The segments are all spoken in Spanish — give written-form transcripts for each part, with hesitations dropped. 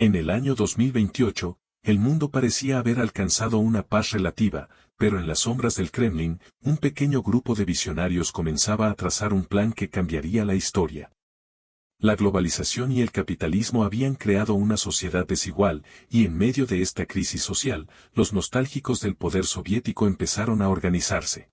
En el año 2028, el mundo parecía haber alcanzado una paz relativa, pero en las sombras del Kremlin, un pequeño grupo de visionarios comenzaba a trazar un plan que cambiaría la historia. La globalización y el capitalismo habían creado una sociedad desigual, y en medio de esta crisis social, los nostálgicos del poder soviético empezaron a organizarse.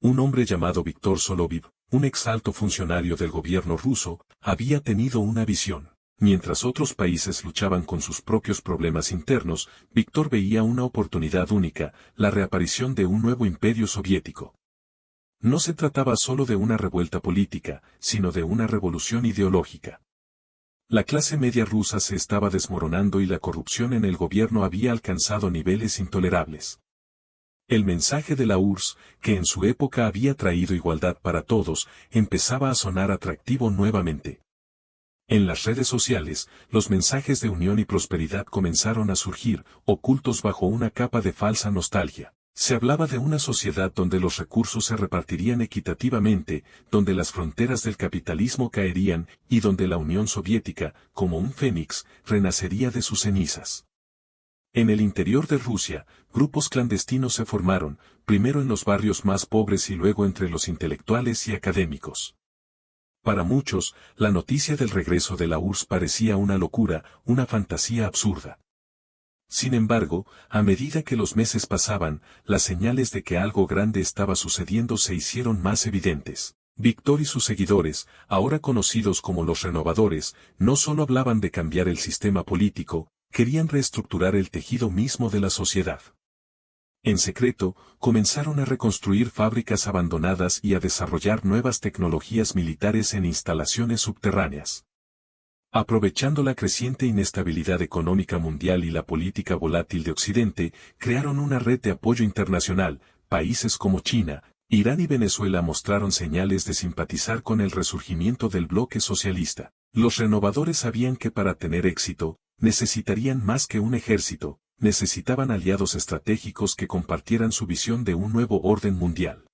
Un hombre llamado Viktor Soloviev, un ex alto funcionario del gobierno ruso, había tenido una visión. Mientras otros países luchaban con sus propios problemas internos, Viktor veía una oportunidad única, la reaparición de un nuevo imperio soviético. No se trataba solo de una revuelta política, sino de una revolución ideológica. La clase media rusa se estaba desmoronando y la corrupción en el gobierno había alcanzado niveles intolerables. El mensaje de la URSS, que en su época había traído igualdad para todos, empezaba a sonar atractivo nuevamente. En las redes sociales, los mensajes de unión y prosperidad comenzaron a surgir, ocultos bajo una capa de falsa nostalgia. Se hablaba de una sociedad donde los recursos se repartirían equitativamente, donde las fronteras del capitalismo caerían, y donde la Unión Soviética, como un fénix, renacería de sus cenizas. En el interior de Rusia, grupos clandestinos se formaron, primero en los barrios más pobres y luego entre los intelectuales y académicos. Para muchos, la noticia del regreso de la URSS parecía una locura, una fantasía absurda. Sin embargo, a medida que los meses pasaban, las señales de que algo grande estaba sucediendo se hicieron más evidentes. Viktor y sus seguidores, ahora conocidos como los renovadores, no solo hablaban de cambiar el sistema político, querían reestructurar el tejido mismo de la sociedad. En secreto, comenzaron a reconstruir fábricas abandonadas y a desarrollar nuevas tecnologías militares en instalaciones subterráneas. Aprovechando la creciente inestabilidad económica mundial y la política volátil de Occidente, crearon una red de apoyo internacional. Países como China, Irán y Venezuela mostraron señales de simpatizar con el resurgimiento del bloque socialista. Los renovadores sabían que para tener éxito, necesitarían más que un ejército, necesitaban aliados estratégicos que compartieran su visión de un nuevo orden mundial.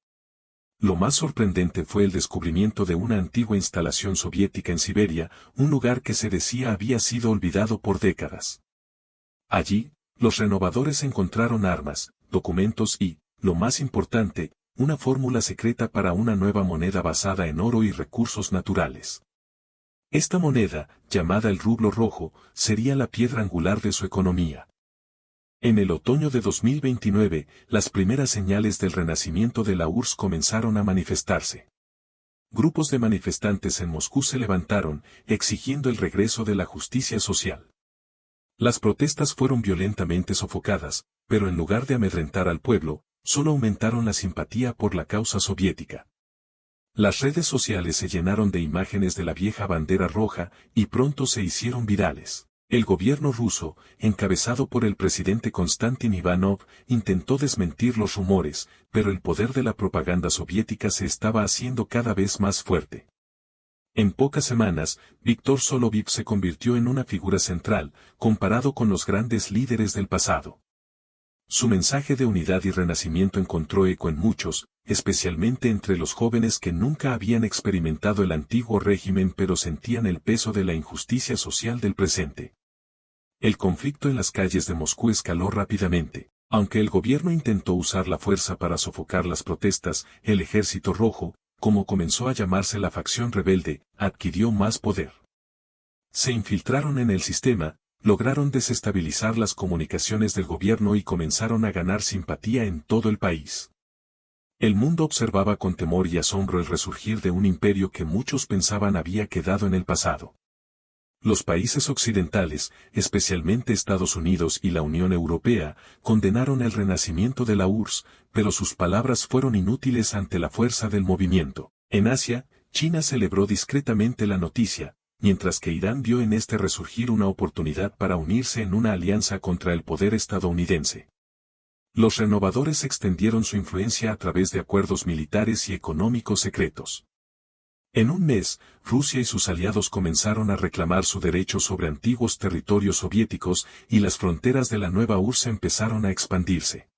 Lo más sorprendente fue el descubrimiento de una antigua instalación soviética en Siberia, un lugar que se decía había sido olvidado por décadas. Allí, los renovadores encontraron armas, documentos y, lo más importante, una fórmula secreta para una nueva moneda basada en oro y recursos naturales. Esta moneda, llamada el rublo rojo, sería la piedra angular de su economía. En el otoño de 2029, las primeras señales del renacimiento de la URSS comenzaron a manifestarse. Grupos de manifestantes en Moscú se levantaron, exigiendo el regreso de la justicia social. Las protestas fueron violentamente sofocadas, pero en lugar de amedrentar al pueblo, solo aumentaron la simpatía por la causa soviética. Las redes sociales se llenaron de imágenes de la vieja bandera roja, y pronto se hicieron virales. El gobierno ruso, encabezado por el presidente Konstantin Ivanov, intentó desmentir los rumores, pero el poder de la propaganda soviética se estaba haciendo cada vez más fuerte. En pocas semanas, Viktor Soloviev se convirtió en una figura central, comparado con los grandes líderes del pasado. Su mensaje de unidad y renacimiento encontró eco en muchos, especialmente entre los jóvenes que nunca habían experimentado el antiguo régimen pero sentían el peso de la injusticia social del presente. El conflicto en las calles de Moscú escaló rápidamente. Aunque el gobierno intentó usar la fuerza para sofocar las protestas, el Ejército Rojo, como comenzó a llamarse la facción rebelde, adquirió más poder. Se infiltraron en el sistema, lograron desestabilizar las comunicaciones del gobierno y comenzaron a ganar simpatía en todo el país. El mundo observaba con temor y asombro el resurgir de un imperio que muchos pensaban había quedado en el pasado. Los países occidentales, especialmente Estados Unidos y la Unión Europea, condenaron el renacimiento de la URSS, pero sus palabras fueron inútiles ante la fuerza del movimiento. En Asia, China celebró discretamente la noticia, mientras que Irán vio en este resurgir una oportunidad para unirse en una alianza contra el poder estadounidense. Los renovadores extendieron su influencia a través de acuerdos militares y económicos secretos. En un mes, Rusia y sus aliados comenzaron a reclamar su derecho sobre antiguos territorios soviéticos y las fronteras de la nueva URSS empezaron a expandirse.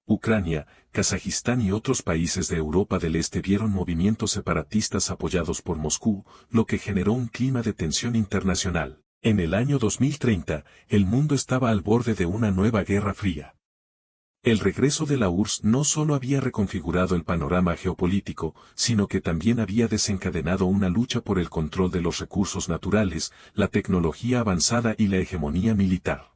Ucrania, Kazajistán y otros países de Europa del Este vieron movimientos separatistas apoyados por Moscú, lo que generó un clima de tensión internacional. En el año 2030, el mundo estaba al borde de una nueva guerra fría. El regreso de la URSS no solo había reconfigurado el panorama geopolítico, sino que también había desencadenado una lucha por el control de los recursos naturales, la tecnología avanzada y la hegemonía militar.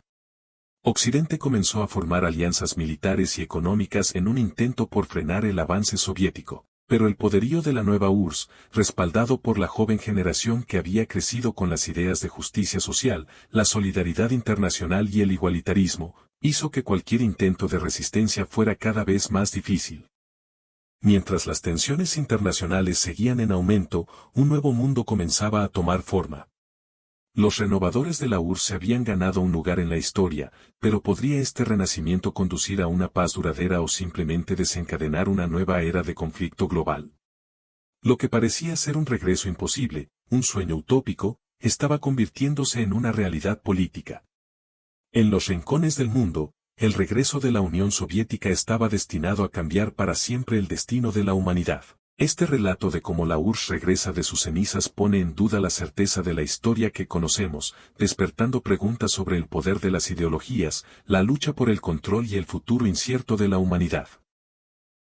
Occidente comenzó a formar alianzas militares y económicas en un intento por frenar el avance soviético. Pero el poderío de la nueva URSS, respaldado por la joven generación que había crecido con las ideas de justicia social, la solidaridad internacional y el igualitarismo, hizo que cualquier intento de resistencia fuera cada vez más difícil. Mientras las tensiones internacionales seguían en aumento, un nuevo mundo comenzaba a tomar forma. Los renovadores de la URSS se habían ganado un lugar en la historia, pero ¿podría este renacimiento conducir a una paz duradera o simplemente desencadenar una nueva era de conflicto global? Lo que parecía ser un regreso imposible, un sueño utópico, estaba convirtiéndose en una realidad política. En los rincones del mundo, el regreso de la Unión Soviética estaba destinado a cambiar para siempre el destino de la humanidad. Este relato de cómo la URSS regresa de sus cenizas pone en duda la certeza de la historia que conocemos, despertando preguntas sobre el poder de las ideologías, la lucha por el control y el futuro incierto de la humanidad.